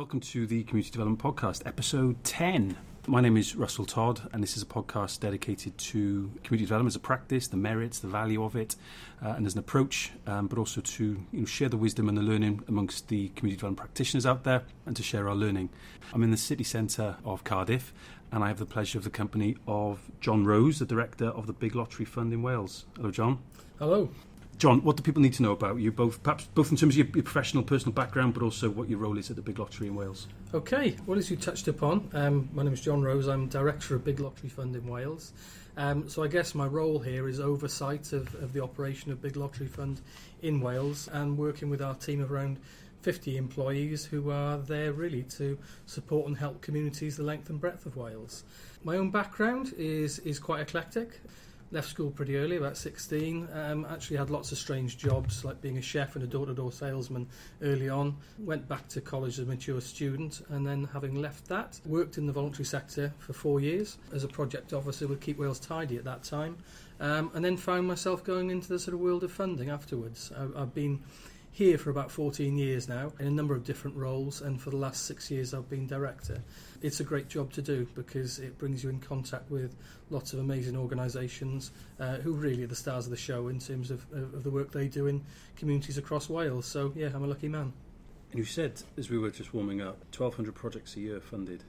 Welcome to the Community Development Podcast, Episode 10. My name is Russell Todd, and this is a podcast dedicated to community development as a practice, the merits, the value of it, and as an approach, but also to share the wisdom and the learning amongst the community development practitioners out there, and to share our learning. I'm in the city centre of Cardiff, and I have the pleasure of the company of John Rose, the director of the Big Lottery Fund in Wales. Hello, John. Hello. John, what do people need to know about you, both in terms of your professional, personal background, but also what your role is at the Big Lottery in Wales? Okay, well, as you touched upon, my name is John Rose. I'm Director of Big Lottery Fund in Wales. So I guess my role here is oversight of the operation of Big Lottery Fund in Wales and working with our team of around 50 employees who are there really to support and help communities the length and breadth of Wales. My own background is quite eclectic. Left school pretty early, about 16. Actually had lots of strange jobs, like being a chef and a door-to-door salesman early on. Went back to college as a mature student, and then having left that, worked in the voluntary sector for 4 years as a project officer with Keep Wales Tidy at that time, and then found myself going into the sort of world of funding afterwards. I've been here for about 14 years now in a number of different roles, and for the last 6 years I've been director. It's a great job to do because it brings you in contact with lots of amazing organisations who really are the stars of the show in terms of the work they do in communities across Wales. So yeah, I'm a lucky man. And you said, as we were just warming up, 1,200 projects a year funded.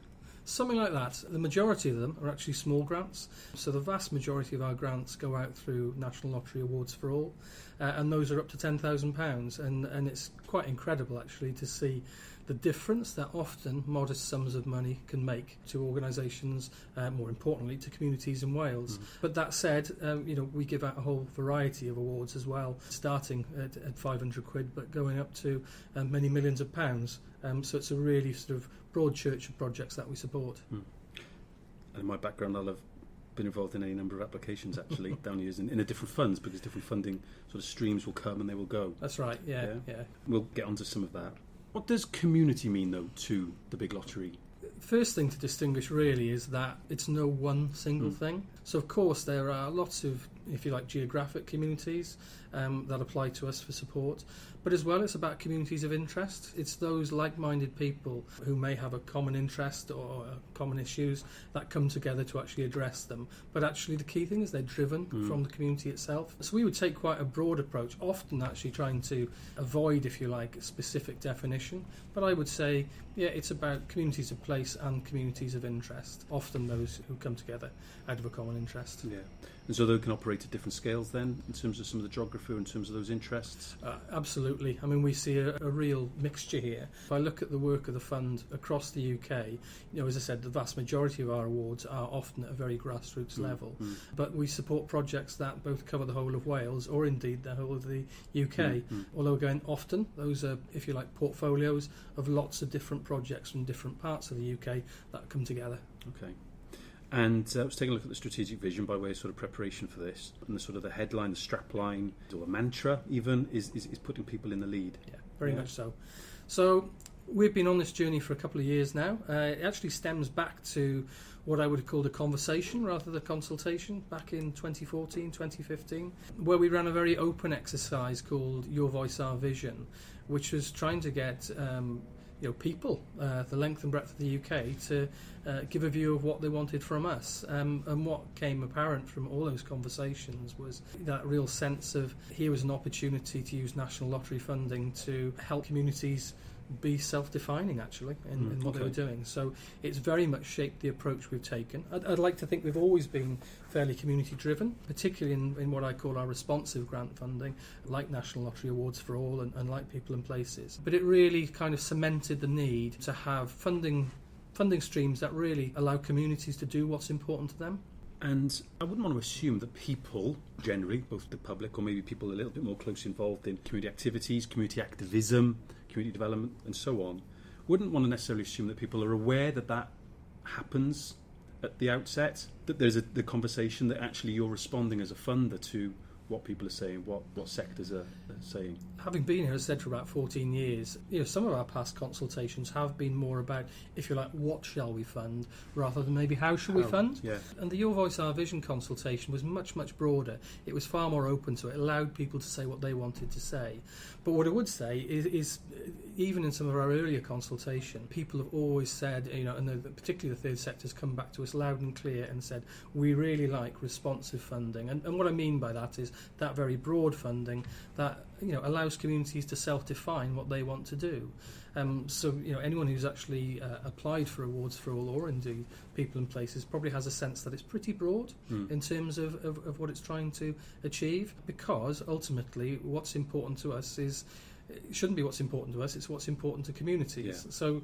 Something like that. The majority of them are actually small grants. So the vast majority of our grants go out through National Lottery Awards for All, and those are up to £10,000. And it's quite incredible actually to see the difference that often modest sums of money can make to organisations, more importantly to communities in Wales. But that said, we give out a whole variety of awards as well, starting at 500 quid but going up to many millions of pounds. So it's a really sort of broad church of projects that we support. And in my background, I'll have been involved in any number of applications actually down the years in the different funds, because different funding sort of streams will come and they will go. That's right, yeah. We'll get onto some of that. What does community mean, though, to the Big Lottery? First thing to distinguish really is that it's no one single thing. So of course there are lots of, if you like, geographic communities that apply to us for support, but as well it's about communities of interest. It's those like-minded people who may have a common interest or common issues that come together to actually address them. But actually the key thing is they're driven from the community itself. So we would take quite a broad approach, often actually trying to avoid, if you like, a specific definition. But I would say, yeah, it's about communities of place and communities of interest, often those who come together out of a common interest. Yeah. And so they can operate at different scales then, in terms of some of the geography, in terms of those interests? Absolutely. I mean, we see a real mixture here. If I look at the work of the fund across the UK, as I said, the vast majority of our awards are often at a very grassroots level. But we support projects that both cover the whole of Wales or indeed the whole of the UK. Although again, often those are, if you like, portfolios of lots of different projects from different parts of the UK that come together. Okay. And let's take a look at the strategic vision by way of sort of preparation for this. And the sort of the headline, the strapline, or a mantra even, is putting people in the lead. Yeah, very much so. So we've been on this journey for a couple of years now. It actually stems back to what I would have called a conversation rather than a consultation back in 2014, 2015, where we ran a very open exercise called Your Voice, Our Vision, which was trying to get people, the length and breadth of the UK, to give a view of what they wanted from us. And what came apparent from all those conversations was that real sense of here was an opportunity to use national lottery funding to help communities be self-defining actually in what they were doing. So it's very much shaped the approach we've taken. I'd like to think we've always been fairly community driven, particularly in what I call our responsive grant funding, like National Lottery Awards for All and like People and Places. But it really kind of cemented the need to have funding streams that really allow communities to do what's important to them. And I wouldn't want to assume that people, generally, both the public or maybe people a little bit more closely involved in community activities, community activism, community development and so on, wouldn't want to necessarily assume that people are aware that happens at the outset, that there's the conversation that actually you're responding as a funder to what people are saying, what sectors are saying. Having been here, as I said, for about 14 years, some of our past consultations have been more about, if you like, what shall we fund, rather than maybe how should we fund. Yeah. And the Your Voice, Our Vision consultation was much, much broader. It was far more open, so it allowed people to say what they wanted to say. But what I would say is even in some of our earlier consultation, people have always said, and particularly the third sector has come back to us loud and clear and said, we really like responsive funding. And what I mean by that is that very broad funding that allows communities to self-define what they want to do. So anyone who's actually applied for awards for all, or indeed people and places, probably has a sense that it's pretty broad in terms of what it's trying to achieve, because ultimately what's important to us it shouldn't be what's important to us, it's what's important to communities. So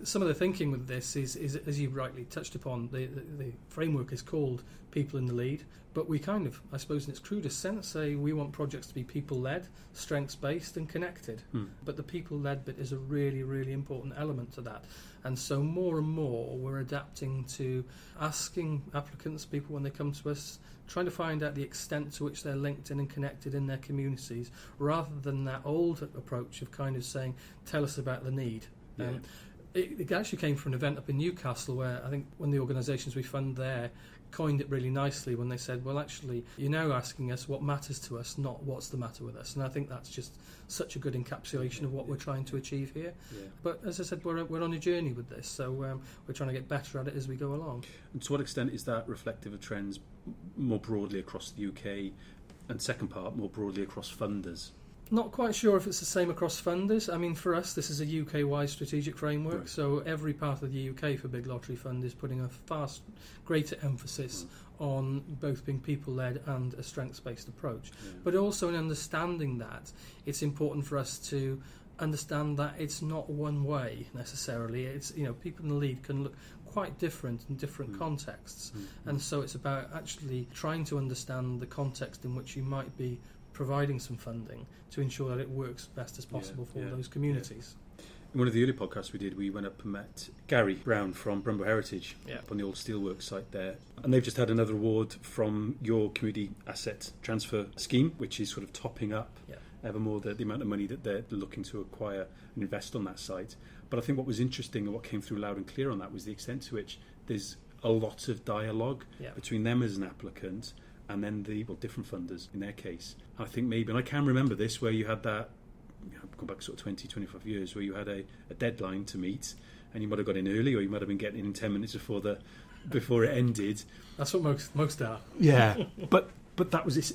some of the thinking with this is as you rightly touched upon, the framework is called People in the Lead, but we kind of, I suppose in its crudest sense, say we want projects to be people-led, strengths-based and connected. But the people-led bit is a really, really important element to that. And so more and more we're adapting to asking applicants, people when they come to us, trying to find out the extent to which they're linked in and connected in their communities, rather than that old approach of kind of saying, tell us about the need. It actually came from an event up in Newcastle where I think one of the organisations we fund there coined it really nicely when they said, well, actually, you're now asking us what matters to us, not what's the matter with us. And I think that's just such a good encapsulation of what we're trying to achieve here. But as I said, we're on a journey with this, so we're trying to get better at it as we go along. And to what extent is that reflective of trends more broadly across the UK, and second part, more broadly across funders? Not quite sure if it's the same across funders. I mean, for us, this is a UK-wide strategic framework, so every part of the UK for Big Lottery Fund is putting a far greater emphasis on both being people-led and a strengths-based approach. But also in understanding that, it's important for us to understand that it's not one way necessarily. It's people in the lead can look quite different in different contexts, and so it's about actually trying to understand the context in which you might be providing some funding to ensure that it works best as possible for those communities. In one of the early podcasts we did, we went up and met Gary Brown from Brumbo Heritage up on the old steelworks site there. And they've just had another award from your community asset transfer scheme, which is sort of topping up ever more the amount of money that they're looking to acquire and invest on that site. But I think what was interesting and what came through loud and clear on that was the extent to which there's a lot of dialogue between them as an applicant and then the different funders in their case. I think maybe, and I can remember this, where you had that, going back sort of 20, 25 years, where you had a deadline to meet, and you might have got in early, or you might have been getting in 10 minutes before it ended. That's what most are. Yeah, but that was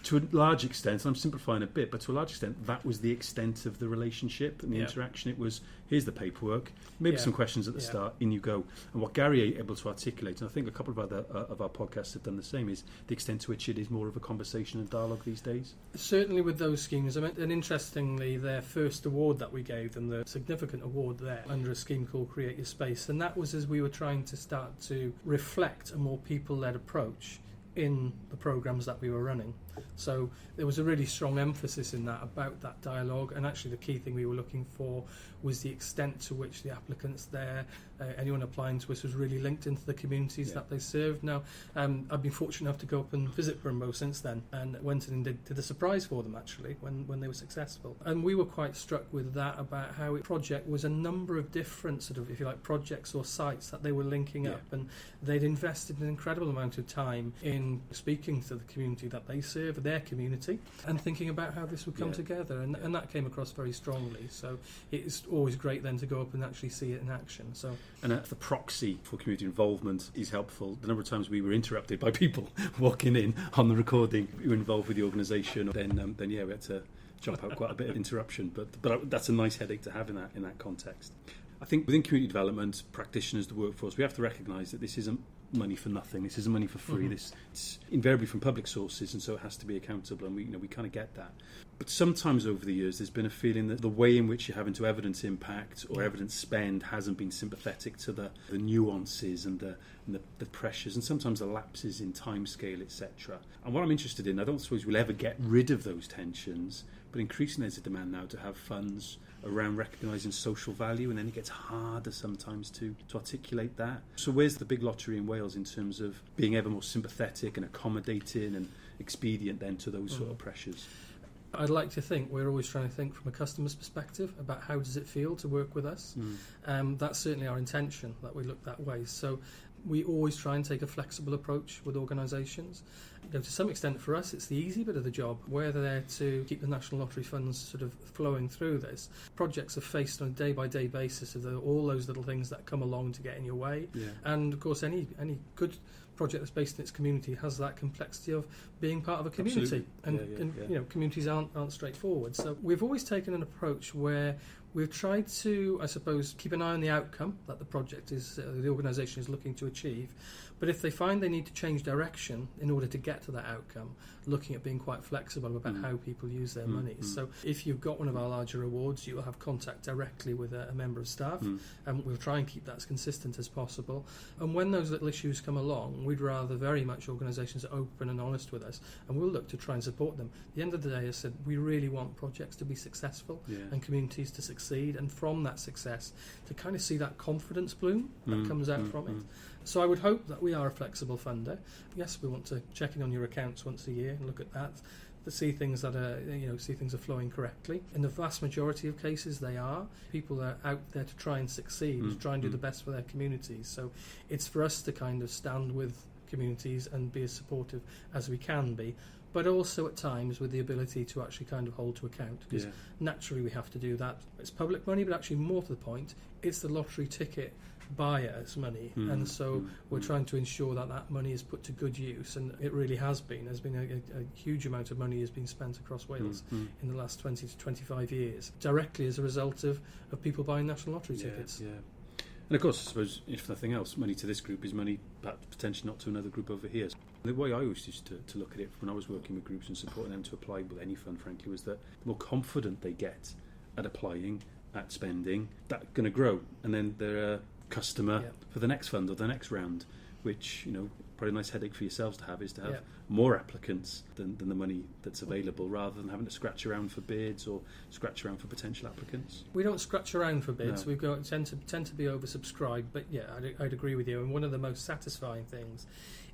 to a large extent, and I'm simplifying a bit, but to a large extent, that was the extent of the relationship and the interaction. It was, here's the paperwork, maybe some questions at the start, in you go. And what Gary is able to articulate, and I think a couple of other of our podcasts have done the same, is the extent to which it is more of a conversation and dialogue these days. Certainly with those schemes. And interestingly, their first award that we gave them, the significant award there, under a scheme called Create Your Space, and that was as we were trying to start to reflect a more people-led approach in the programmes that we were running. So there was a really strong emphasis in that about that dialogue, and actually the key thing we were looking for was the extent to which the applicants there, anyone applying to us, was really linked into the communities that they served. Now, I've been fortunate enough to go up and visit Brumbo since then, and went in and did a surprise for them actually when they were successful. And we were quite struck with that, about how it project was a number of different sort of, if you like, projects or sites that they were linking up, and they'd invested an incredible amount of time in speaking to the community that they serve, their community, and thinking about how this would come together, and that came across very strongly. So it's always great then to go up and actually see it in action. So, and the proxy for community involvement is helpful. The number of times we were interrupted by people walking in on the recording who were involved with the organisation, then we had to jump out quite a bit of interruption, but that's a nice headache to have in that context. I think within community development, practitioners, the workforce, we have to recognise that this isn't money for nothing. This isn't money for free. It's invariably from public sources, and so it has to be accountable, and we kind of get that. But sometimes over the years there's been a feeling that the way in which you're having to evidence impact or evidence spend hasn't been sympathetic to the nuances and the pressures, and sometimes the lapses in timescale, etc. And what I'm interested in, I don't suppose we'll ever get rid of those tensions, but increasingly there's a demand now to have funds around recognising social value, and then it gets harder sometimes to articulate that. So where's the Big Lottery in Wales in terms of being ever more sympathetic and accommodating and expedient then to those sort of pressures? I'd like to think we're always trying to think from a customer's perspective about how does it feel to work with us. That's certainly our intention, that we look that way. So We always try and take a flexible approach with organisations. To some extent for us it's the easy bit of the job. We're there to keep the National Lottery funds sort of flowing through this. Projects are faced on a day-by-day basis of all those little things that come along to get in your way. And of course any good project that's based in its community has that complexity of being part of a community. And communities aren't straightforward. So we've always taken an approach where we've tried to, I suppose, keep an eye on the outcome that the project is, the organisation is looking to achieve. But if they find they need to change direction in order to get to that outcome, looking at being quite flexible about how people use their money. So if you've got one of our larger awards, you'll have contact directly with a member of staff, and we'll try and keep that as consistent as possible. And when those little issues come along, we'd rather very much organisations are open and honest with us, and we'll look to try and support them. At the end of the day, I said, we really want projects to be successful and communities to succeed, and from that success to kind of see that confidence bloom that comes out from it. So I would hope that we are a flexible funder. Yes, we want to check in on your accounts once a year and look at that, to see things that are, see things are flowing correctly. In the vast majority of cases, they are. People are out there to try and succeed, to try and do the best for their communities. So it's for us to kind of stand with communities and be as supportive as we can be, but also at times with the ability to actually kind of hold to account, because naturally we have to do that. It's public money, but actually more to the point, it's the lottery ticket buyers' money, and so we're trying to ensure that that money is put to good use, and it really has been. There's been a huge amount of money has been spent across Wales in the last 20 to 25 years, directly as a result of people buying National Lottery tickets. And of course, I suppose, if nothing else, money to this group is money perhaps potentially not to another group over here. The way I always used to look at it when I was working with groups and supporting them to apply with any fund, frankly, was that the more confident they get at applying, at spending, that's going to grow. And then they're a customer for the next fund or the next round, which, probably a nice headache for yourselves to have, is to have more applicants than the money that's available, rather than having to scratch around for bids or scratch around for potential applicants. We don't scratch around for bids. No. We tend to be oversubscribed, but I'd agree with you. And one of the most satisfying things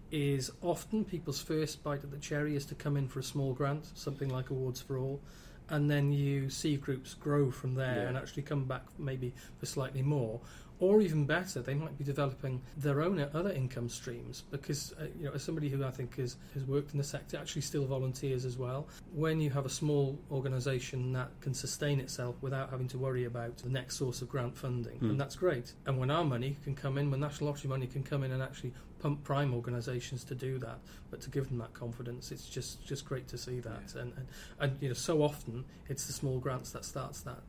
is often people's first bite at the cherry is to come in for a small grant, something like Awards for All, and then you see groups grow from there and actually come back maybe for slightly more. Or even better, they might be developing their own other income streams, because as somebody who I think has worked in the sector, actually still volunteers as well. When you have a small organisation that can sustain itself without having to worry about the next source of grant funding, and that's great. And when our money can come in, when National Lottery money can come in and actually pump prime organisations to do that, but to give them that confidence, it's just great to see that. And so often it's the small grants that starts that.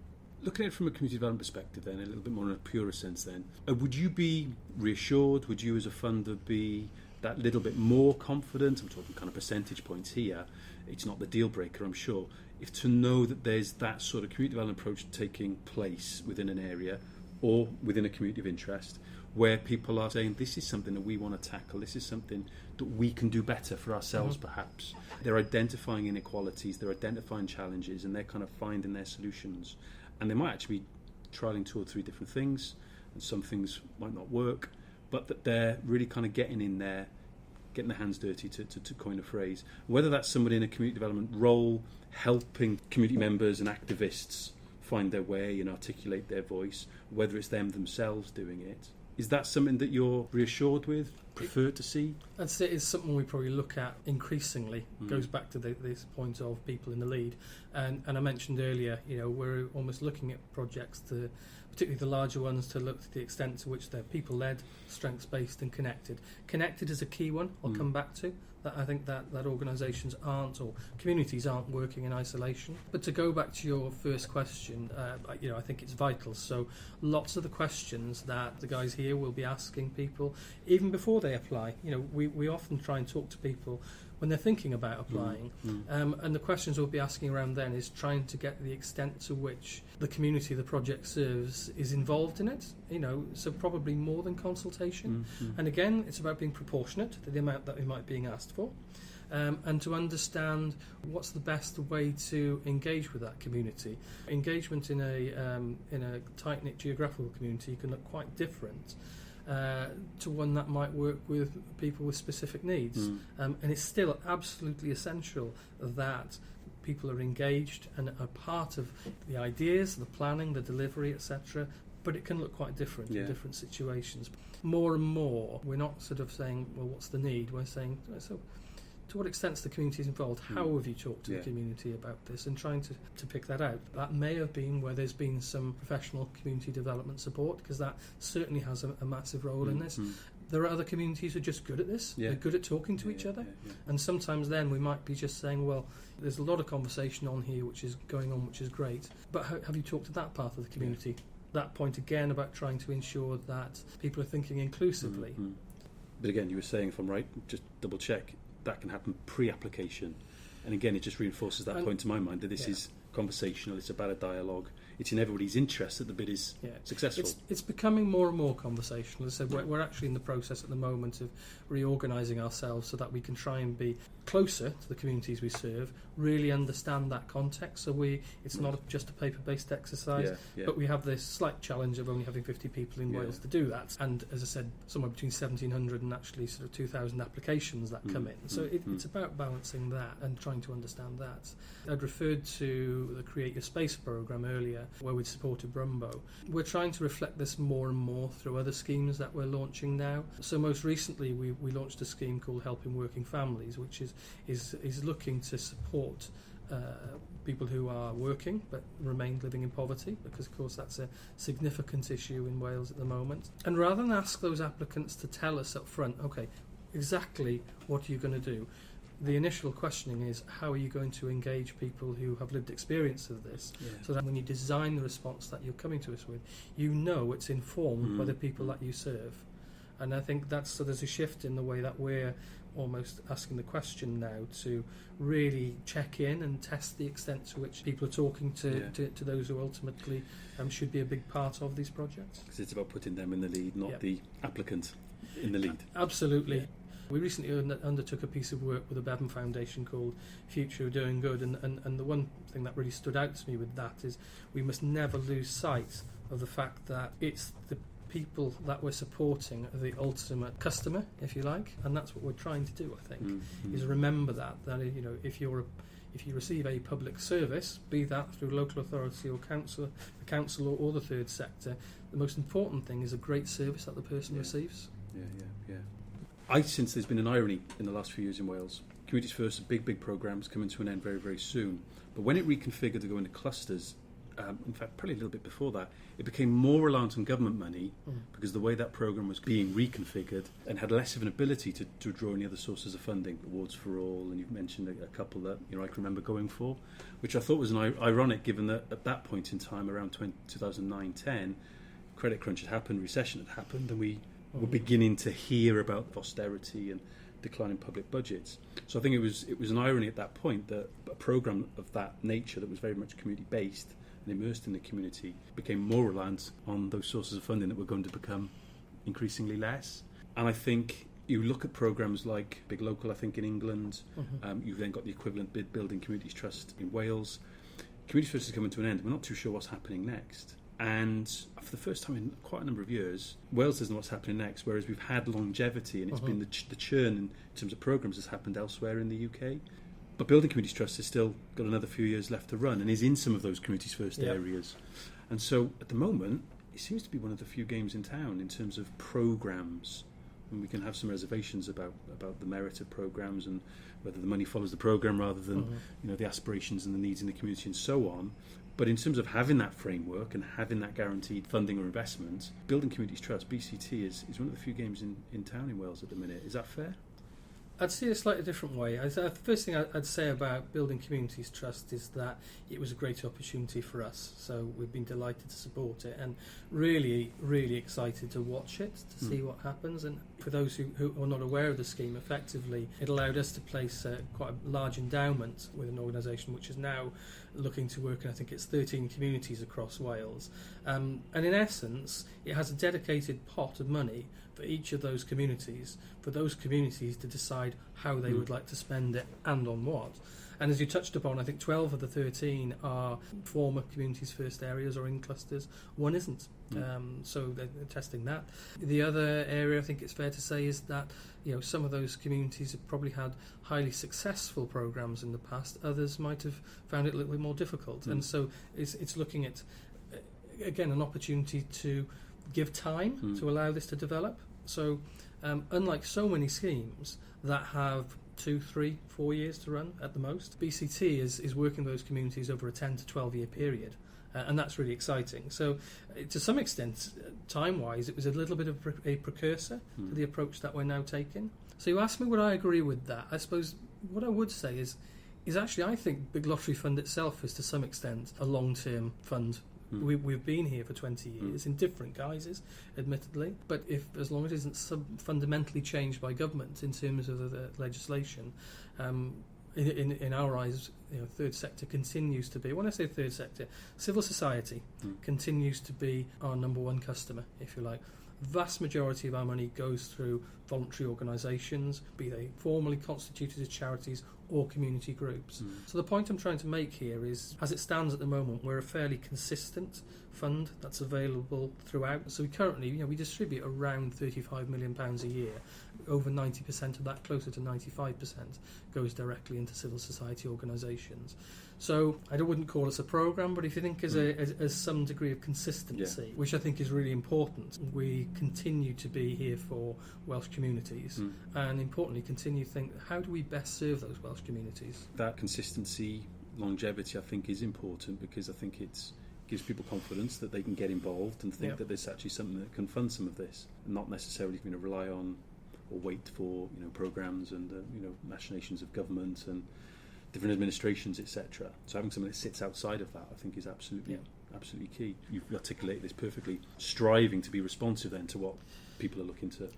Looking at it from a community development perspective then, a little bit more in a purer sense then, would you be reassured, would you as a funder be that little bit more confident, I'm talking kind of percentage points here, it's not the deal breaker I'm sure, if to know that there's that sort of community development approach taking place within an area or within a community of interest, where people are saying this is something that we want to tackle, this is something that we can do better for ourselves perhaps. They're identifying inequalities, they're identifying challenges, and they're kind of finding their solutions. And they might actually be trialling 2 or 3 different things, and some things might not work, but that they're really kind of getting in there, getting their hands dirty, to coin a phrase. Whether that's somebody in a community development role, helping community members and activists find their way and articulate their voice, whether it's them themselves doing it. Is that something that you're reassured with, prefer to see? I'd say it's something we probably look at increasingly. Goes back to this point of people in the lead. And I mentioned earlier, we're almost looking at projects, particularly the larger ones, to look to the extent to which they're people-led, strengths-based and connected. Connected is a key one I'll come back to. That I think that organisations aren't, or communities aren't, working in isolation. But to go back to your first question, I think it's vital. So lots of the questions that the guys here will be asking people, even before they apply, we often try and talk to people when they're thinking about applying. And the questions we'll be asking around then is trying to get the extent to which the community the project serves is involved in it, so probably more than consultation. And again, it's about being proportionate to the amount that we might be being asked for, and to understand what's the best way to engage with that community. Engagement in a tight-knit geographical community can look quite different to one that might work with people with specific needs. And it's still absolutely essential that people are engaged and are part of the ideas, the planning, the delivery, etc., but it can look quite different in different situations. More and more, we're not sort of saying, well, what's the need? We're saying, so to what extent is the community involved? How have you talked to the community about this? And trying to pick that out. That may have been where there's been some professional community development support, because that certainly has a massive role in this. There are other communities who are just good at this. They're good at talking to each other. And sometimes then we might be just saying, well, there's a lot of conversation on here which is going on, which is great. But have you talked to that part of the community? That point again about trying to ensure that people are thinking inclusively. But again, you were saying, if I'm right, just double check, that can happen pre-application. And again, it just reinforces that point to my mind that this is conversational, it's about a dialogue, it's in everybody's interest that the bid is successful. It's becoming more and more conversational. As I said, we're actually in the process at the moment of reorganising ourselves so that we can try and be closer to the communities we serve, really understand that context. So it's not just a paper-based exercise, but we have this slight challenge of only having 50 people in Wales to do that. And as I said, somewhere between 1,700 and actually sort of 2,000 applications that come in. So it's about balancing that and trying to understand that. I'd referred to the Create Your Space programme earlier, where we'd supported Brumbo. We're trying to reflect this more and more through other schemes that we're launching now. So most recently we launched a scheme called Helping Working Families, which is looking to support people who are working but remain living in poverty, because of course that's a significant issue in Wales at the moment. And rather than ask those applicants to tell us up front, okay, exactly what are you going to do, the initial questioning is, how are you going to engage people who have lived experience of this, so that when you design the response that you're coming to us with, you know it's informed by the people that you serve. And I think there's a shift in the way that we're almost asking the question now, to really check in and test the extent to which people are talking to those who ultimately should be a big part of these projects. Because it's about putting them in the lead, not the applicant in the lead. Absolutely. We recently undertook a piece of work with the Bevan Foundation called Future of Doing Good, and the one thing that really stood out to me with that is we must never lose sight of the fact that it's the people that we're supporting are the ultimate customer, if you like, and that's what we're trying to do, I think, is remember that if you receive a public service, be that through local authority or council or the third sector, the most important thing is a great service that the person receives. I sense there's been an irony in the last few years in Wales. Communities First, a big programme, is coming to an end very, very soon. But when it reconfigured to go into clusters, in fact, probably a little bit before that, it became more reliant on government money because the way that programme was being reconfigured, and had less of an ability to draw any other sources of funding, Awards for All, and you've mentioned a couple that I can remember going for, which I thought was ironic, given that at that point in time, around 2009-10, credit crunch had happened, recession had happened, and we were beginning to hear about austerity and declining public budgets. So I think it was an irony at that point that a programme of that nature, that was very much community-based and immersed in the community, became more reliant on those sources of funding that were going to become increasingly less. And I think you look at programmes like Big Local, I think, in England, you've then got the equivalent Building Communities Trust in Wales. Communities First is coming to an end. We're not too sure what's happening next. And for the first time in quite a number of years, Wales doesn't know what's happening next, whereas we've had longevity, and it's been the churn in terms of programmes has happened elsewhere in the UK. But Building Communities Trust has still got another few years left to run and is in some of those Communities First areas. And so at the moment, it seems to be one of the few games in town in terms of programmes. And we can have some reservations about the merit of programmes and whether the money follows the programme rather than the aspirations and the needs in the community and so on. But in terms of having that framework and having that guaranteed funding or investment, Building Communities Trust, BCT, is one of the few games in town in Wales at the minute. Is that fair? I'd see it a slightly different way. The first thing I'd say about Building Communities Trust is that it was a great opportunity for us. So we've been delighted to support it and really, really excited to watch it, to see what happens. And for those who are not aware of the scheme, effectively, it allowed us to place quite a large endowment with an organisation which is now looking to work in, I think it's 13 communities across Wales. And in essence, it has a dedicated pot of money for each of those communities, for those communities to decide how they would like to spend it and on what. And as you touched upon, I think 12 of the 13 are former Communities First areas or in clusters. One isn't. So they're testing that. The other area I think it's fair to say is that some of those communities have probably had highly successful programmes in the past. Others might have found it a little bit more difficult. And so it's looking at again, an opportunity to give time to allow this to develop. So unlike so many schemes that have 2, 3, 4 years to run at the most, BCT is working with those communities over a 10 to 12 year period. And that's really exciting. So to some extent, time-wise, it was a little bit of a precursor to the approach that we're now taking. So you asked me would I agree with that. I suppose what I would say is actually I think Big Lottery Fund itself is to some extent a long-term fund. We've been here for 20 years in different guises, admittedly, but as long as it isn't fundamentally changed by government in terms of the legislation, in our eyes, third sector continues to be, when I say third sector, civil society continues to be our number one customer, if you like. Vast majority of our money goes through voluntary organisations, be they formally constituted as charities or community groups. So the point I'm trying to make here is, as it stands at the moment, we're a fairly consistent fund that's available throughout. So we currently, we distribute around £35 million a year. Over 90% of that, closer to 95%, goes directly into civil society organisations. So I wouldn't call us a programme, but if you think as some degree of consistency, which I think is really important, we continue to be here for Welsh communities and importantly continue to think, how do we best serve those Welsh communities? That consistency, longevity, I think is important, because I think it gives people confidence that they can get involved and think that there's actually something that can fund some of this, and not necessarily rely on or wait for programmes and machinations of government and different administrations, etc. So having something that sits outside of that, I think, is absolutely key. You've articulated this perfectly. Striving to be responsive then to what people are looking to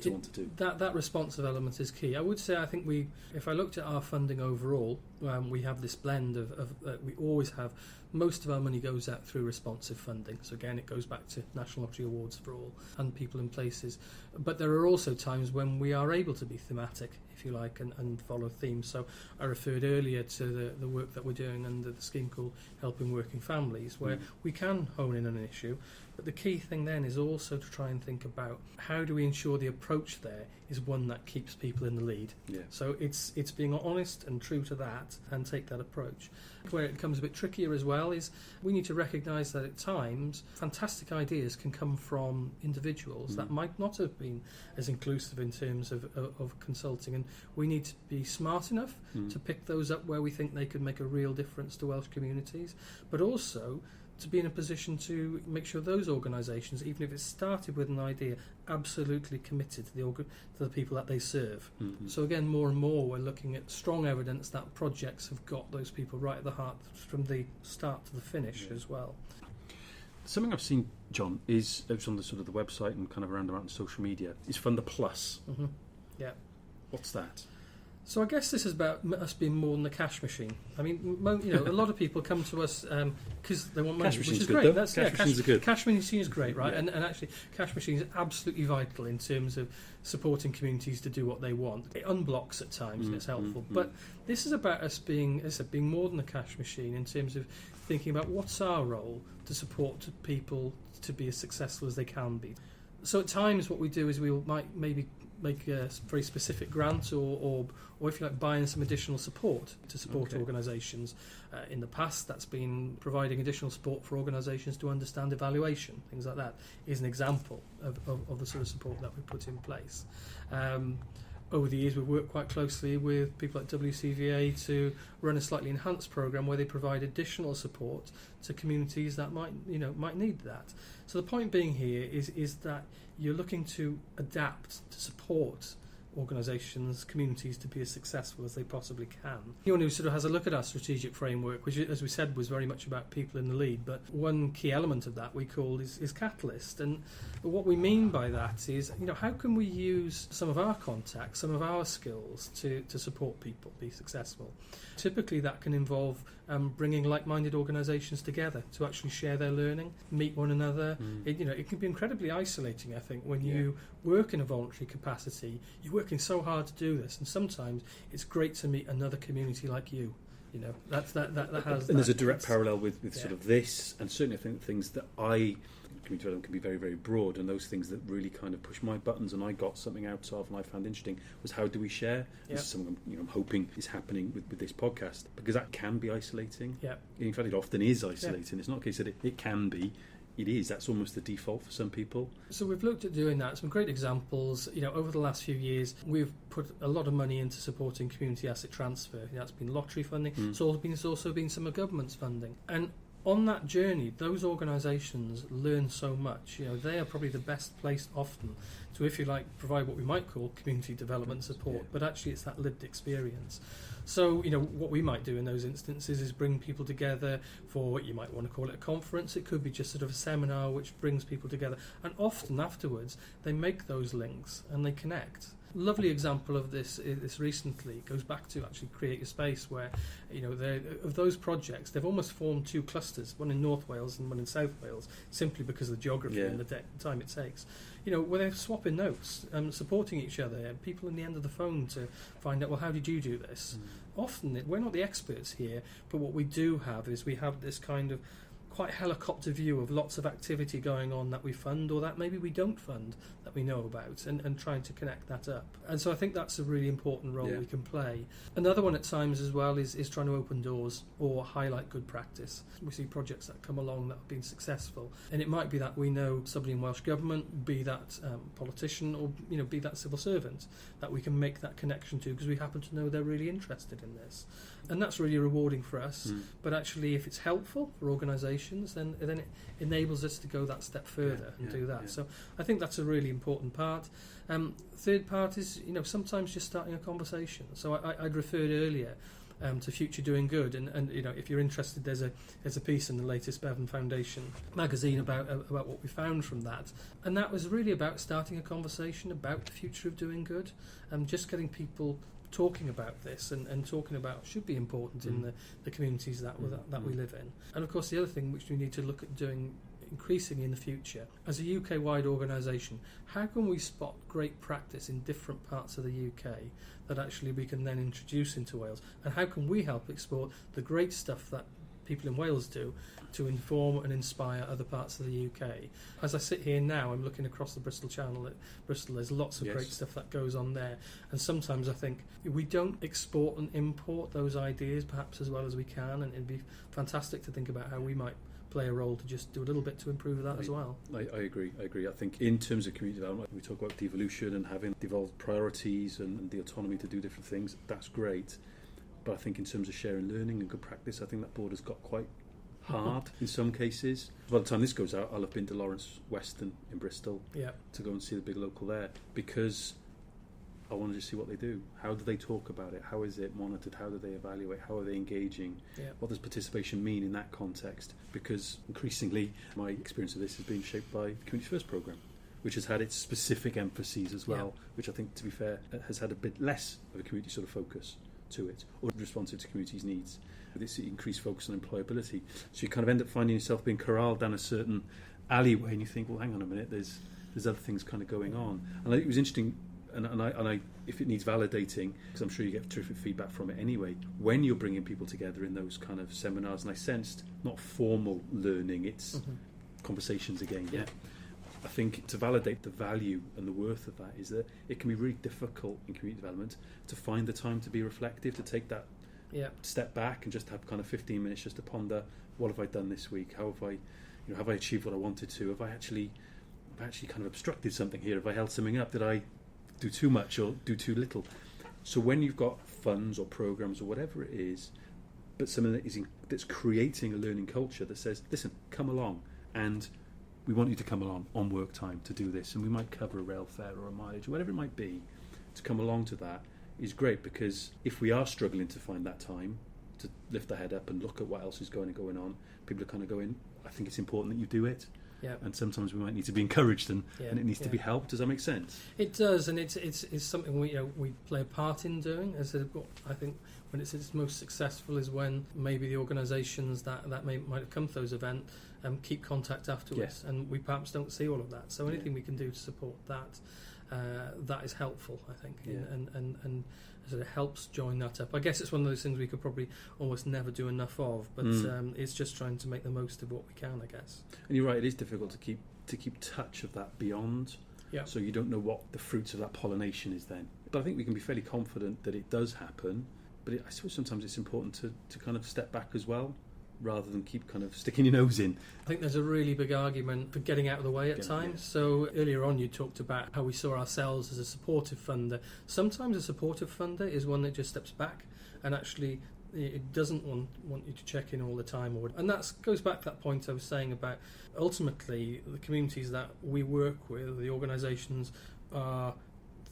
want to do. That responsive element is key. I would say, I think if I looked at our funding overall, we have this blend of we always have, most of our money goes out through responsive funding. So again, it goes back to National Lottery Awards for All and People in Places. But there are also times when we are able to be thematic, if you like, and follow themes. So I referred earlier to the work that we're doing under the scheme called Helping Working Families, where we can hone in on an issue. But the key thing then is also to try and think about, how do we ensure the approach there is one that keeps people in the lead. So it's being honest and true to that and take that approach. Where it becomes a bit trickier as well is we need to recognise that at times fantastic ideas can come from individuals that might not have been as inclusive in terms of consulting, and we need to be smart enough to pick those up where we think they could make a real difference to Welsh communities, but also to be in a position to make sure those organisations, even if it started with an idea, absolutely committed to the people that they serve. So again, more and more we're looking at strong evidence that projects have got those people right at the heart from the start to the finish as well. Something I've seen, John, is it's on the sort of the website and kind of around social media, is Funder Plus. Yeah. What's that? So I guess this is about us being more than a cash machine. I mean, a lot of people come to us because they want money, which is great. Cash machines are good. Cash machine is great, right? And actually, cash machine is absolutely vital in terms of supporting communities to do what they want. It unblocks at times and it's helpful. But this is about us being more than a cash machine in terms of thinking about what's our role to support people to be as successful as they can be. So at times what we do is we might maybe make a very specific grant or if you like, buy in some additional support to support organisations. In the past, that's been providing additional support for organisations to understand evaluation. Things like that is an example of the sort of support that we put in place. Over the years, we've worked quite closely with people like WCVA to run a slightly enhanced programme where they provide additional support to communities that might need that. So the point being here is that you're looking to adapt to support organisations, communities to be as successful as they possibly can. Anyone who sort of has a look at our strategic framework, which, as we said, was very much about people in the lead, but one key element of that we call is Catalyst. And what we mean by that is, how can we use some of our contacts, some of our skills to support people be successful? Typically that can involve bringing like-minded organisations together to actually share their learning, meet one another. It can be incredibly isolating, I think, when you work in a voluntary capacity. You're working so hard to do this, and sometimes it's great to meet another community like you. That has. And there's a direct parallel with sort of this, and certainly I think things that community development can be very, very broad, and those things that really kind of push my buttons and I got something out of and I found interesting was, how do we share? This is something I'm hoping is happening with this podcast, because that can be isolating. In fact, it often is isolating. It's not a case that it can be. it is. That's almost the default for some people. So we've looked at doing that. Some great examples. Over the last few years, we've put a lot of money into supporting community asset transfer. That's been lottery funding. It's also been some of government's funding. And on that journey, those organisations learn so much. They are probably the best placed often to, if you like, provide what we might call community development support, but actually it's that lived experience. So, what we might do in those instances is bring people together for what you might want to call it a conference. It could be just sort of a seminar which brings people together. And often afterwards, they make those links and they connect. Lovely example of this recently goes back to actually Create Your Space, where of those projects they've almost formed two clusters, one in North Wales and one in South Wales, simply because of the geography and the time it takes. Where they're swapping notes, supporting each other, people in the end of the phone to find out, well, how did you do this? Often we're not the experts here, but what we do have is we have this kind of quite helicopter view of lots of activity going on that we fund or that maybe we don't fund that we know about, and trying to connect that up. And so I think that's a really important role we can play. Another one at times as well is trying to open doors or highlight good practice. We see projects that come along that have been successful, and it might be that we know somebody in Welsh Government, be that politician, or be that civil servant, that we can make that connection to because we happen to know they're really interested in this. And that's really rewarding for us. But actually, if it's helpful for organisations, then it enables us to go that step further and do that. So I think that's a really important part. Third part is, sometimes just starting a conversation. So I'd referred earlier to Future Doing Good, and if you're interested, there's a piece in the latest Bevan Foundation magazine about what we found from that, and that was really about starting a conversation about the future of doing good, and just getting people talking about this and talking about should be important in the communities that we live in. And of course the other thing which we need to look at doing increasingly in the future, as a UK-wide organisation, how can we spot great practice in different parts of the UK that actually we can then introduce into Wales, and how can we help explore the great stuff that people in Wales do to inform and inspire other parts of the UK. As I sit here now, I'm looking across the Bristol Channel at Bristol. There's lots of great stuff that goes on there, and sometimes I think we don't export and import those ideas perhaps as well as we can, and it'd be fantastic to think about how we might play a role to just do a little bit to improve that as well. I agree. I think in terms of community development, we talk about devolution and having devolved priorities and the autonomy to do different things. That's great. But I think in terms of sharing learning and good practice, I think that border's got quite hard in some cases. By the time this goes out, I'll have been to Lawrence Weston in Bristol to go and see the big local there, because I wanted to see what they do. How do they talk about it? How is it monitored? How do they evaluate? How are they engaging? What does participation mean in that context? Because increasingly my experience of this has been shaped by the Community First programme, which has had its specific emphases as well, which I think, to be fair, has had a bit less of a community sort of focus to it, or responsive to communities' needs, with this increased focus on employability. So you kind of end up finding yourself being corralled down a certain alleyway, and you think, well, hang on a minute, there's other things kind of going on. And it was interesting, and I if it needs validating, because I'm sure you get terrific feedback from it anyway, when you're bringing people together in those kind of seminars, and I sensed not formal learning, it's conversations again. I think to validate the value and the worth of that is that it can be really difficult in community development to find the time to be reflective, to take that step back and just have kind of 15 minutes just to ponder, what have I done this week? How have I achieved what I wanted to? Have I actually kind of obstructed something here? Have I held something up? Did I do too much or do too little? So when you've got funds or programs or whatever it is, but something that's creating a learning culture that says, listen, come along, and we want you to come along on work time to do this, and we might cover a rail fare or a mileage or whatever it might be, to come along to that is great, because if we are struggling to find that time to lift our head up and look at what else is going on, people are kind of going, I think it's important that you do it. And sometimes we might need to be encouraged and it needs to be helped. Does that make sense? It does, and it's something we play a part in doing. As I think when it's its most successful is when maybe the organisations that might have come to those events keep contact afterwards, and we perhaps don't see all of that. So anything we can do to support that is helpful, I think, and sort of helps join that up. I guess it's one of those things we could probably almost never do enough of, but it's just trying to make the most of what we can, I guess. And you're right, it is difficult to keep touch of that beyond. So you don't know what the fruits of that pollination is then. But I think we can be fairly confident that it does happen. But I suppose sometimes it's important to kind of step back as well rather than keep kind of sticking your nose in. I think there's a really big argument for getting out of the way at times. Yeah. So earlier on you talked about how we saw ourselves as a supportive funder. Sometimes a supportive funder is one that just steps back and actually it doesn't want you to check in all the time. And that goes back to that point I was saying about ultimately the communities that we work with, the organisations are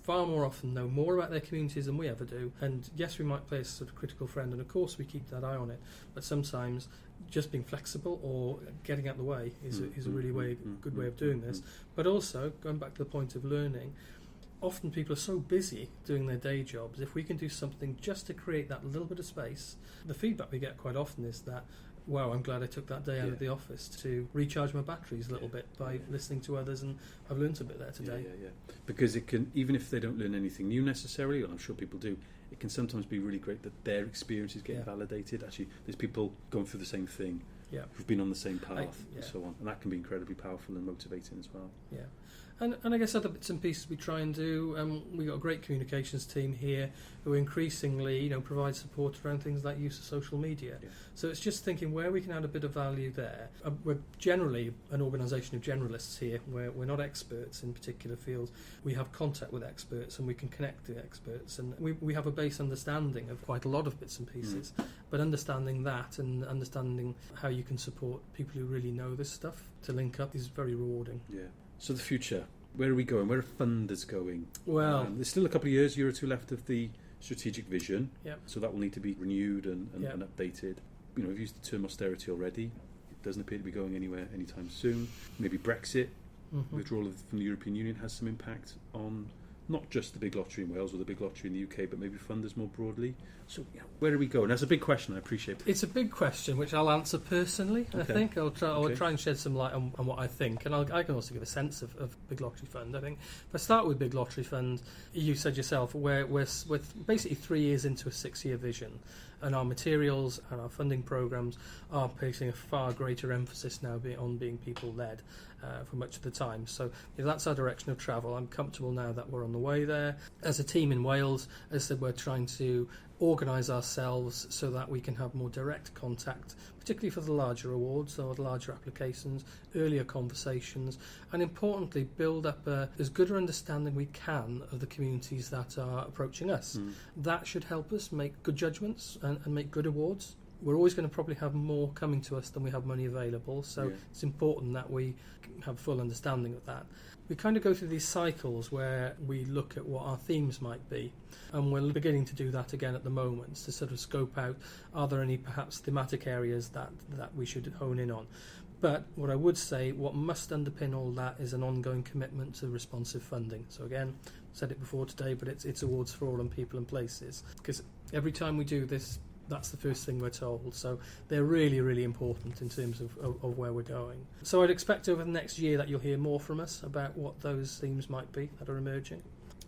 far more often know more about their communities than we ever do. And yes, we might play a sort of critical friend, and of course we keep that eye on it. But sometimes just being flexible or getting out of the way is a really good way of doing this. But also, going back to the point of learning, often people are so busy doing their day jobs. If we can do something just to create that little bit of space, the feedback we get quite often is that, wow, I'm glad I took that day out of the office to recharge my batteries a little bit by listening to others, and I've learnt a bit there today. Because it can, even if they don't learn anything new necessarily, and I'm sure people do, it can sometimes be really great that their experience is getting validated. Actually, there's people going through the same thing who've been on the same path and so on, and that can be incredibly powerful and motivating as well. Yeah. And I guess other bits and pieces we try and do, we've got a great communications team here who increasingly provide support around things like use of social media. Yeah. So it's just thinking where we can add a bit of value there. We're generally an organisation of generalists here, where we're not experts in particular fields. We have contact with experts and we can connect to experts, and we have a base understanding of quite a lot of bits and pieces. But understanding that and understanding how you can support people who really know this stuff to link up is very rewarding. Yeah. So the future, where are we going? Where are funders going? Well, there's still a couple of years, year or two left of the strategic vision. Yep. So that will need to be renewed and updated. We've used the term austerity already. It doesn't appear to be going anywhere anytime soon. Maybe Brexit, withdrawal from the European Union, has some impact on not just the big lottery in Wales or the big lottery in the UK, but maybe funders more broadly. So where are we going? That's a big question, I appreciate it. It's a big question, which I'll answer personally. Okay. I think I'll try and shed some light on what I think, and I can also give a sense of Big Lottery Fund. I think if I start with Big Lottery Fund, you said yourself, we're basically 3 years into a 6-year vision, and our materials and our funding programmes are placing a far greater emphasis now on being people-led for much of the time. So that's our direction of travel. I'm comfortable now that we're on the way there. As a team in Wales, as I said, we're trying to organise ourselves so that we can have more direct contact, particularly for the larger awards or the larger applications, earlier conversations, and importantly build up as good an understanding we can of the communities that are approaching us. That should help us make good judgments and make good awards. We're always going to probably have more coming to us than we have money available, so it's important that we have full understanding of that. We kind of go through these cycles where we look at what our themes might be, and we're beginning to do that again at the moment to sort of scope out, are there any perhaps thematic areas that we should hone in on. But what I would say, what must underpin all that is an ongoing commitment to responsive funding. So again, said it before today, but it's awards for all and people and places, because every time we do this, that's the first thing we're told. So they're really, really important in terms of where we're going. So I'd expect over the next year that you'll hear more from us about what those themes might be that are emerging.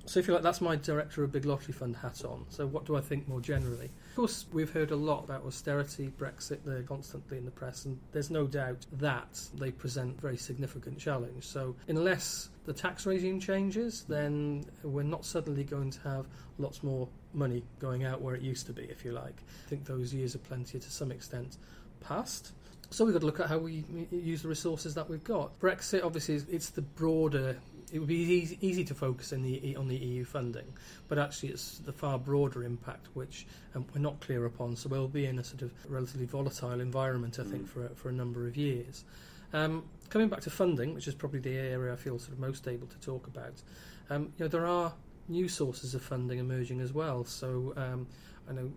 So if you like, that's my Director of Big Lottery Fund hat on. So what do I think more generally? Of course, we've heard a lot about austerity, Brexit, they're constantly in the press, and there's no doubt that they present a very significant challenge. So unless the tax regime changes, then we're not suddenly going to have lots more money going out where it used to be, if you like. I think those years of plenty to some extent past. So we've got to look at how we use the resources that we've got. Brexit, obviously, it's the broader. It would be easy to focus on the EU funding, but actually it's the far broader impact which we're not clear upon. So we'll be in a sort of relatively volatile environment, I think, for a number of years. Coming back to funding, which is probably the area I feel sort of most able to talk about, there are new sources of funding emerging as well. So I know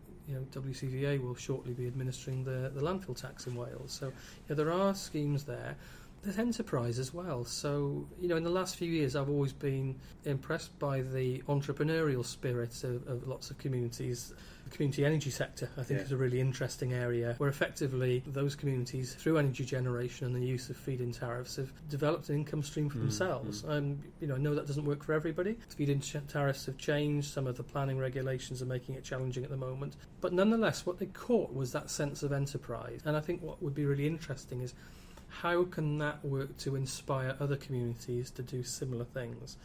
WCVA will shortly be administering the landfill tax in Wales. So there are schemes there. There's enterprise as well. So, in the last few years I've always been impressed by the entrepreneurial spirit of lots of communities. The community energy sector, I think, is a really interesting area where effectively those communities, through energy generation and the use of feed-in tariffs, have developed an income stream for themselves. I know that doesn't work for everybody. Feed-in tariffs have changed. Some of the planning regulations are making it challenging at the moment. But nonetheless, what they caught was that sense of enterprise. And I think what would be really interesting is how can that work to inspire other communities to do similar things?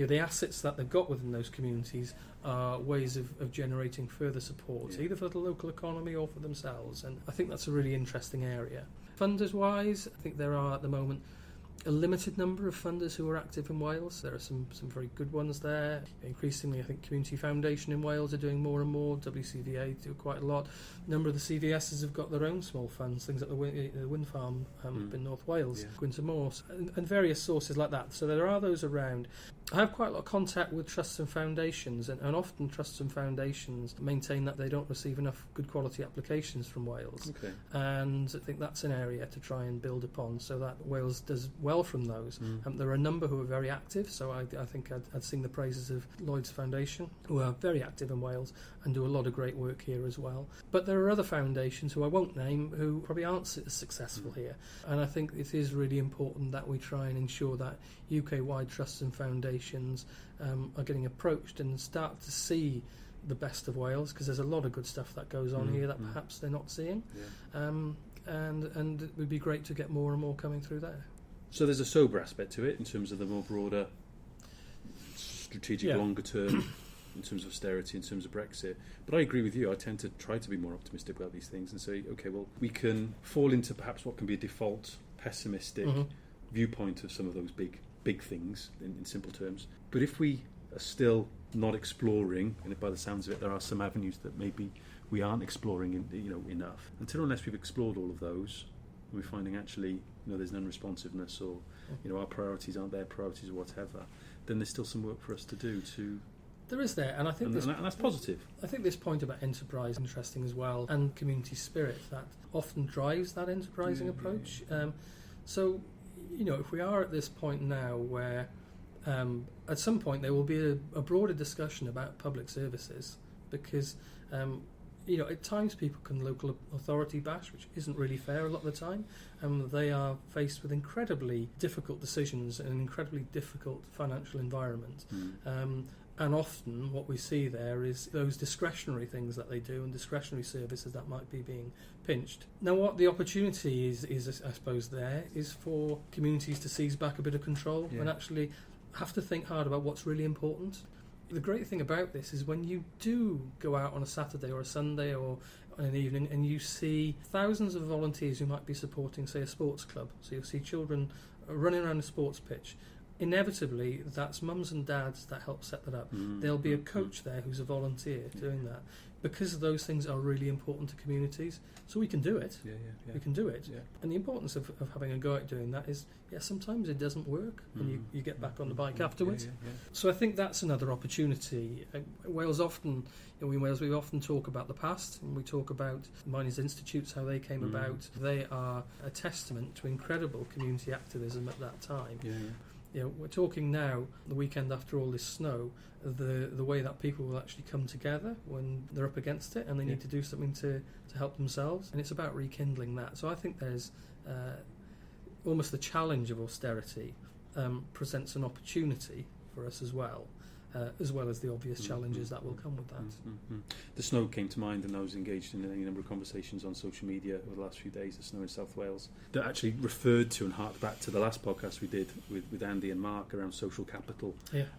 the assets that they've got within those communities are ways of generating further support, either for the local economy or for themselves. And I think that's a really interesting area. Funders-wise, I think there are at the moment a limited number of funders who are active in Wales. There are some very good ones there. Increasingly, I think Community Foundation in Wales are doing more and more. WCVA do quite a lot. A number of the CVSs have got their own small funds, things like the wind farm up in North Wales, Gwynter Morse, and various sources like that. So there are those around. I have quite a lot of contact with trusts and foundations, and often trusts and foundations maintain that they don't receive enough good quality applications from Wales. Okay. And I think that's an area to try and build upon so that Wales does well from those. There are a number who are very active, so I think I'd sing the praises of Lloyd's Foundation, who are very active in Wales and do a lot of great work here as well. But there are other foundations who I won't name who probably aren't as successful here. And I think it is really important that we try and ensure that UK-wide trusts and foundations are getting approached and start to see the best of Wales, because there's a lot of good stuff that goes on here that perhaps they're not seeing. And it would be great to get more and more coming through there. So there's a sober aspect to it in terms of the more broader strategic longer term in terms of austerity, in terms of Brexit. But I agree with you. I tend to try to be more optimistic about these things and say, okay, well, we can fall into perhaps what can be a default pessimistic viewpoint of some of those big things in simple terms. But if we are still not exploring, and by the sounds of it, there are some avenues that maybe we aren't exploring enough. Unless we've explored all of those, and we're finding actually there's an unresponsiveness, or our priorities aren't their priorities or whatever, then there's still some work for us to do to... There is there, and I think and that's positive. I think this point about enterprise is interesting as well, and community spirit that often drives that enterprising approach. So, if we are at this point now where at some point there will be a broader discussion about public services, because at times people can local authority bash, which isn't really fair a lot of the time. They are faced with incredibly difficult decisions in an incredibly difficult financial environment. And often what we see there is those discretionary things that they do and discretionary services that might be being pinched. Now what the opportunity is I suppose there is for communities to seize back a bit of control and actually have to think hard about what's really important. The great thing about this is when you do go out on a Saturday or a Sunday or on an evening and you see thousands of volunteers who might be supporting, say, a sports club. So you'll see children running around a sports pitch. Inevitably, that's mums and dads that help set that up. There'll be a coach there who's a volunteer doing that, because those things are really important to communities. So we can do it. We can do it. And the importance of having a go at doing that is, sometimes it doesn't work and you get back on the bike afterwards. So I think that's another opportunity. Wales often, in Wales, we often talk about the past, and we talk about Miners' Institutes, how they came about. They are a testament to incredible community activism at that time. We're talking now, the weekend after all this snow, the way that people will actually come together when they're up against it and they need to do something to help themselves, and it's about rekindling that. So I think there's almost the challenge of austerity presents an opportunity for us as well as the obvious challenges that will come with that. The snow came to mind, and I was engaged in any number of conversations on social media over the last few days, the snow in South Wales, that actually referred to and harked back to the last podcast we did with Andy and Mark around social capital.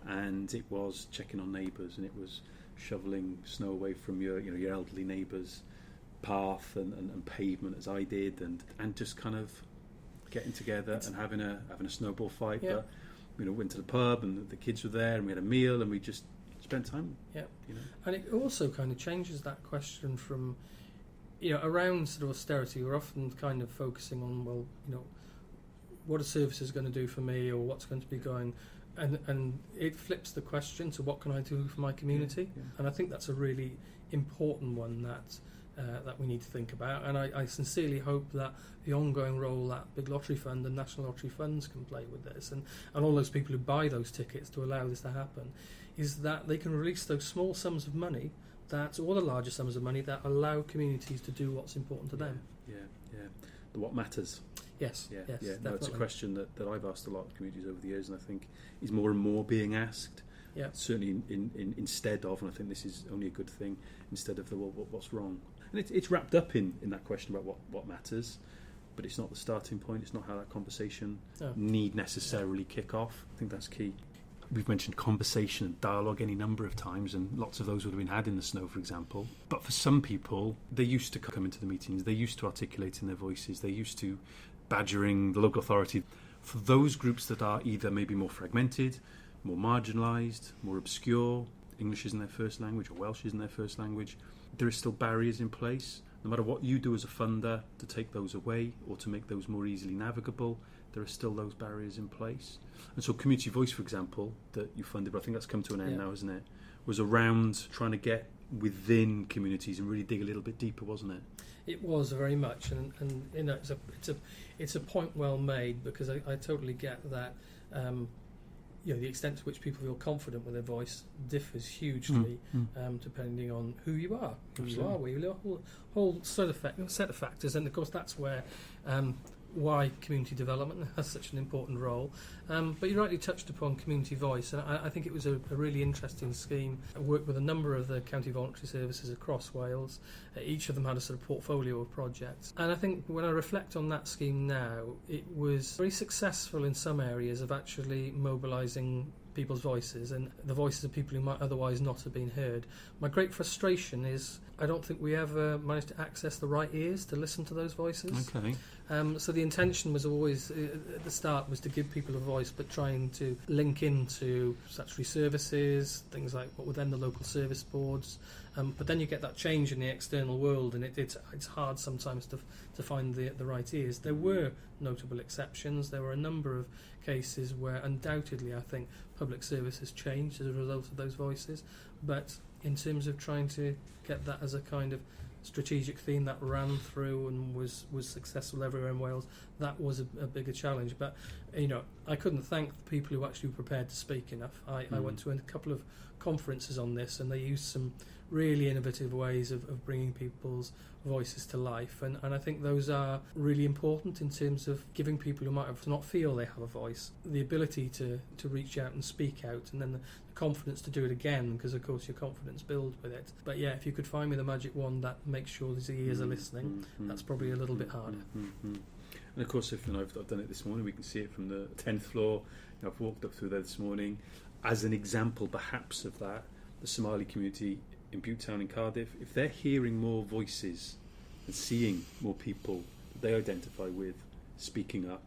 And it was checking on neighbours, and it was shoveling snow away from your elderly neighbour's path and pavement, as I did, and just kind of getting together and having a snowball fight. But went to the pub and the kids were there and we had a meal and we just spent time. And it also kind of changes that question from, around sort of austerity, we're often kind of focusing on, what are services going to do for me, or what's going to be going, and it flips the question to what can I do for my community? And I think that's a really important one that we need to think about, and I sincerely hope that the ongoing role that Big Lottery Fund and National Lottery Funds can play with this, and all those people who buy those tickets to allow this to happen, is that they can release those small sums of money, or the larger sums of money, that allow communities to do what's important to them. What matters. Yes. No, it's a question that I've asked a lot of communities over the years, and I think is more and more being asked. Certainly in instead of, and I think this is only a good thing, instead of what's wrong. And it's wrapped up in that question about what matters, but it's not the starting point. It's not how that conversation need necessarily kick off. I think that's key. We've mentioned conversation and dialogue any number of times, and lots of those would have been had in the snow, for example. But for some people, they're used to coming to the meetings, they're used to articulating their voices, they're used to badgering the local authority. For those groups that are either maybe more fragmented, more marginalised, more obscure, English isn't their first language or Welsh isn't their first language, there are still barriers in place. No matter what you do as a funder to take those away or to make those more easily navigable, there are still those barriers in place. And so Community Voice, for example, that you funded, but I think that's come to an end now, isn't it? Was around trying to get within communities and really dig a little bit deeper, wasn't it? It was very much, and you know, it's a point well made, because I totally get that. You know, the extent to which people feel confident with their voice differs hugely, depending on who you are, where you live, a whole set of factors, and of course that's where why community development has such an important role. But you rightly touched upon Community Voice, and I think it was a really interesting scheme. I worked with a number of the county voluntary services across Wales. Each of them had a sort of portfolio of projects, and I think when I reflect on that scheme now, it was very successful in some areas of actually mobilising people's voices and the voices of people who might otherwise not have been heard. My great frustration is I don't think we ever managed to access the right ears to listen to those voices. Okay. So the intention was always, at the start, was to give people a voice, but trying to link into statutory services, things like what were then the local service boards. But then you get that change in the external world, and it's hard sometimes to find the right ears. There were notable exceptions. There were a number of cases where undoubtedly I think public service has changed as a result of those voices. But in terms of trying to get that as a kind of strategic theme that ran through and was successful everywhere in Wales, that was a bigger challenge. But you know, I couldn't thank the people who actually were prepared to speak enough. I went to a couple of conferences on this, and they used some really innovative ways of bringing people's voices to life, and I think those are really important in terms of giving people who might have not feel they have a voice the ability to reach out and speak out, and then the confidence to do it again, because of course your confidence builds with it. But yeah, if you could find me the magic wand that makes sure the ears are listening, that's probably a little bit harder. And of course, if I've done it this morning, we can see it from the 10th floor. You know, I've walked up through there this morning. As an example perhaps of that, the Somali community in Butetown in Cardiff, if they're hearing more voices and seeing more people that they identify with speaking up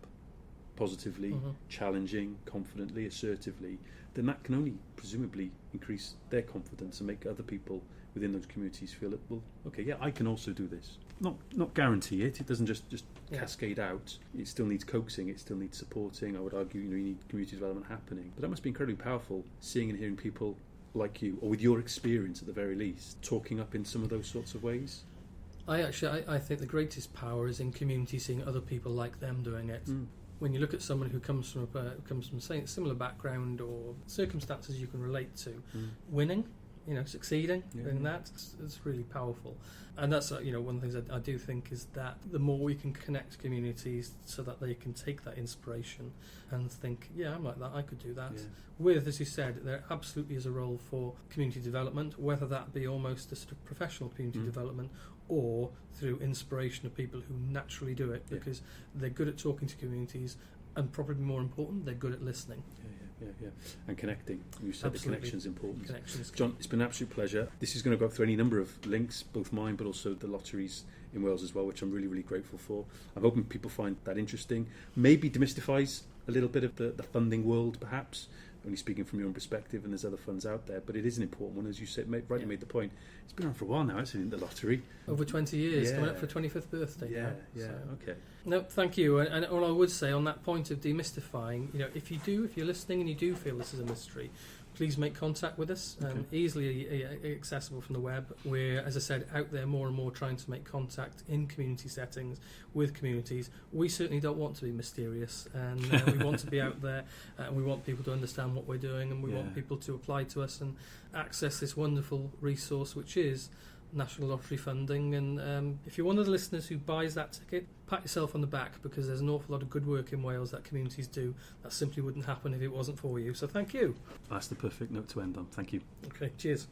positively, challenging, confidently, assertively, then that can only presumably increase their confidence and make other people within those communities feel that, well, okay, yeah, I can also do this. Not guarantee it. It doesn't just cascade out. It still needs coaxing. It still needs supporting. I would argue, you need community development happening. But that must be incredibly powerful, seeing and hearing people like you, or with your experience at the very least, talking up in some of those sorts of ways. I think the greatest power is in community seeing other people like them doing it. When you look at someone who comes from say, a similar background or circumstances you can relate to, winning, succeeding, doing that, it's really powerful. And that's one of the things I do think is that the more we can connect communities so that they can take that inspiration and think, yeah, I'm like that, I could do that. With, as you said, there absolutely is a role for community development, whether that be almost a sort of professional community development or through inspiration of people who naturally do it, because they're good at talking to communities, and probably more important, they're good at listening. Yeah. And connecting. You said the connection's important. John, it's been an absolute pleasure. This is going to go through any number of links, both mine but also the lotteries in Wales as well, which I'm really, really grateful for. I'm hoping people find that interesting. Maybe demystifies a little bit of the funding world, perhaps. Only speaking from your own perspective, and there's other funds out there, but it is an important one, as you said, rightly made the point. It's been around for a while now, hasn't it, the lottery? Over 20 years, coming up for a 25th birthday. Okay. No, thank you. And all I would say on that point of demystifying, if you're listening and you do feel this is a mystery, please make contact with us. Easily accessible from the web. We're, as I said, out there more and more trying to make contact in community settings with communities. We certainly don't want to be mysterious, and we want to be out there, and we want people to understand what we're doing, and we want people to apply to us and access this wonderful resource, which is national lottery funding. And if you're one of the listeners who buys that ticket, pat yourself on the back, because there's an awful lot of good work in Wales that communities do that simply wouldn't happen if it wasn't for you. So thank you. That's the perfect note to end on. Thank you. Okay, cheers.